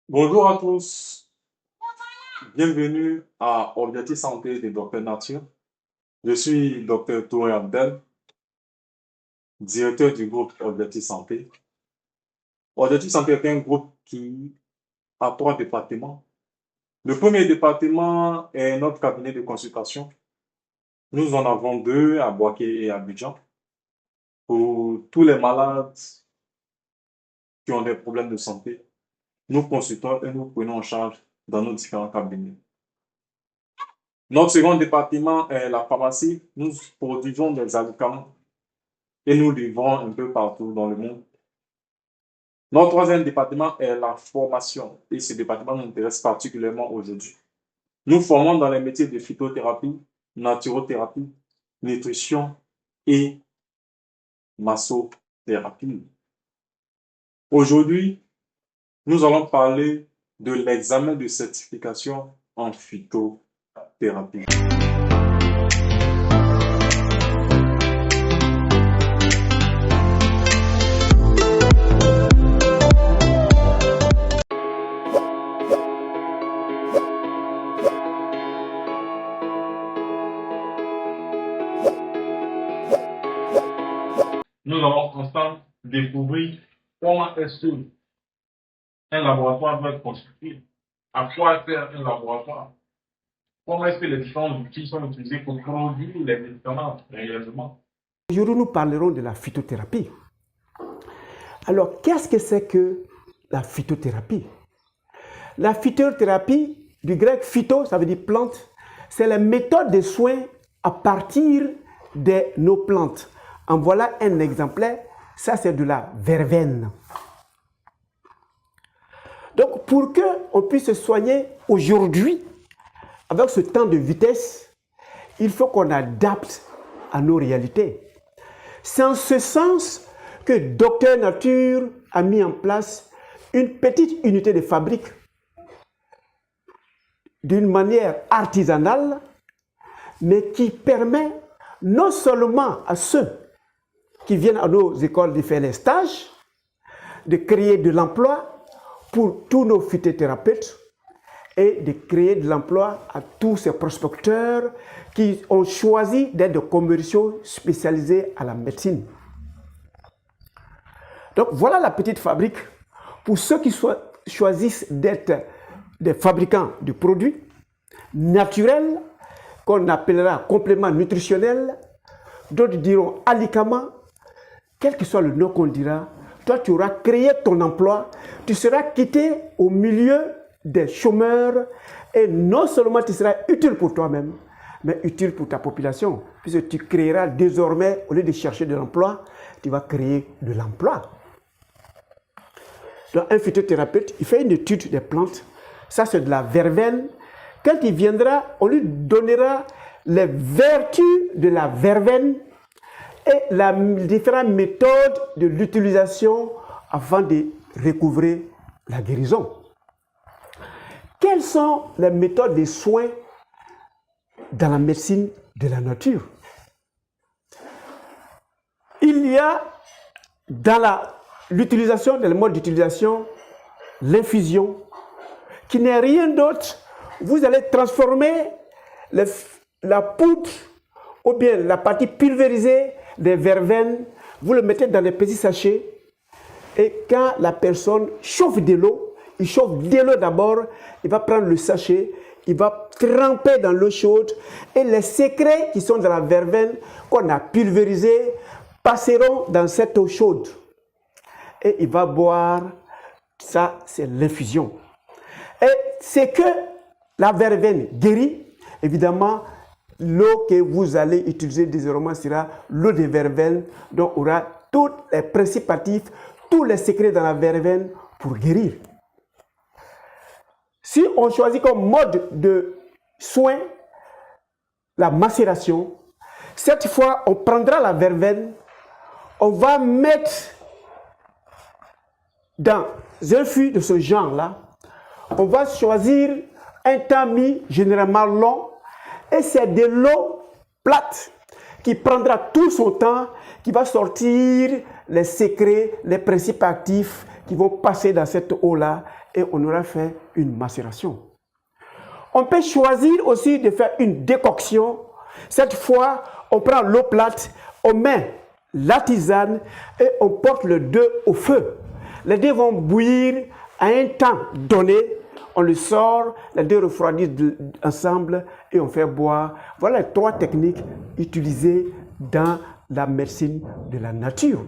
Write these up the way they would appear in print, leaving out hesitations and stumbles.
Bonjour à tous, bienvenue à Objectif Santé de Dr Nature. Je suis Dr Touré Abdel, directeur du groupe Objectif Santé. Objectif Santé est un groupe qui a trois départements. Le premier département est notre cabinet de consultation. Nous en avons deux à Boaké et à Abidjan pour tous les malades qui ont des problèmes de santé. Nous consultons et nous prenons en charge dans nos différents cabinets. Notre second département est la pharmacie. Nous produisons des médicaments et nous livrons un peu partout dans le monde. Notre troisième département est la formation et ce département nous intéresse particulièrement aujourd'hui. Nous formons dans les métiers de phytothérapie, naturothérapie, nutrition et massothérapie. Aujourd'hui, nous allons parler de l'examen de certification en phytothérapie. Nous allons ensemble découvrir comment est-ce qu'un laboratoire doit être construit, à quoi sert un laboratoire, comment est-ce que les différents outils sont utilisés pour produire les médicaments réellement. Aujourd'hui, nous parlerons de la phytothérapie. Alors, qu'est-ce que c'est que la phytothérapie? La phytothérapie, du grec phyto, ça veut dire plante, c'est la méthode de soins à partir de nos plantes. En voilà un exemplaire, ça c'est de la verveine. Donc, pour qu'on puisse se soigner aujourd'hui, avec ce temps de vitesse, il faut qu'on adapte à nos réalités. C'est en ce sens que Dr Nature a mis en place une petite unité de fabrique d'une manière artisanale, mais qui permet non seulement à ceux qui viennent à nos écoles de faire les stages, de créer de l'emploi pour tous nos phytothérapeutes et de créer de l'emploi à tous ces prospecteurs qui ont choisi d'être des commerciaux spécialisés à la médecine. Donc voilà la petite fabrique pour ceux qui choisissent d'être des fabricants de produits naturels qu'on appellera compléments nutritionnels, d'autres diront alicaments, quel que soit le nom qu'on dira, toi tu auras créé ton emploi, tu seras quitté au milieu des chômeurs et non seulement tu seras utile pour toi-même, mais utile pour ta population, puisque tu créeras désormais, au lieu de chercher de l'emploi, tu vas créer de l'emploi. Donc un phytothérapeute, il fait une étude des plantes, ça c'est de la verveine. Quand il viendra, on lui donnera les vertus de la verveine et les différentes méthodes de l'utilisation afin de recouvrer la guérison. Quelles sont les méthodes de soins dans la médecine de la nature? Il y a dans l'utilisation, dans le mode d'utilisation, l'infusion, qui n'est rien d'autre. Vous allez transformer la poudre ou bien la partie pulvérisée des verveines, vous le mettez dans des petits sachets et quand la personne chauffe de l'eau, il chauffe de l'eau d'abord, il va prendre le sachet, il va tremper dans l'eau chaude et les sécrets qui sont dans la verveine qu'on a pulvérisés passeront dans cette eau chaude et il va boire. Ça, c'est l'infusion. Et c'est que la verveine guérit, évidemment, l'eau que vous allez utiliser désormais sera l'eau de verveine, donc aura tous les principes actifs, tous les secrets dans la verveine pour guérir. Si on choisit comme mode de soin la macération, cette fois on prendra la verveine, on va mettre dans un fût de ce genre-là, on va choisir un tamis généralement long et c'est de l'eau plate qui prendra tout son temps, qui va sortir les secrets, les principes actifs qui vont passer dans cette eau-là et on aura fait une macération. On peut choisir aussi de faire une décoction. Cette fois, on prend l'eau plate, on met la tisane et on porte le dé au feu. Les dés vont bouillir à un temps donné. On le sort, les dés refroidissent ensemble et on fait boire. Voilà les 3 techniques utilisées dans la médecine de la nature.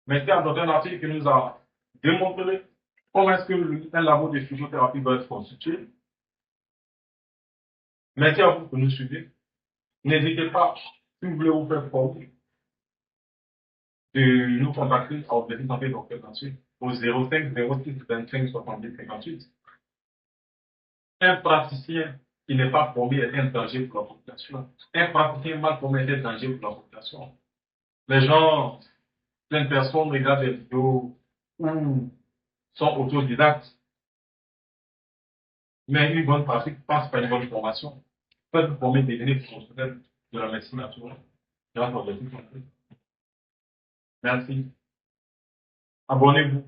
Maintenant, dans un article qui nous a démontré comment est-ce qu'un labo de physiothérapie doit être constitué. Merci à vous pour nous suivre. N'hésitez pas, si vous voulez vous faire former, de nous contacter au Bénin Santé Docteur Mathieu au 05 06 25 70 58. Un praticien qui n'est pas formé est un danger pour la population. Un praticien mal formé est un danger pour la population. Les gens, plein de personnes regardent des vidéos ou sont autodidactes, mais une bonne pratique passe par une bonne formation. Peut vous former des données professionnelles de la médecine naturelle. Merci. Abonnez-vous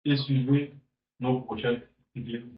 et suivez nos prochaines vidéos.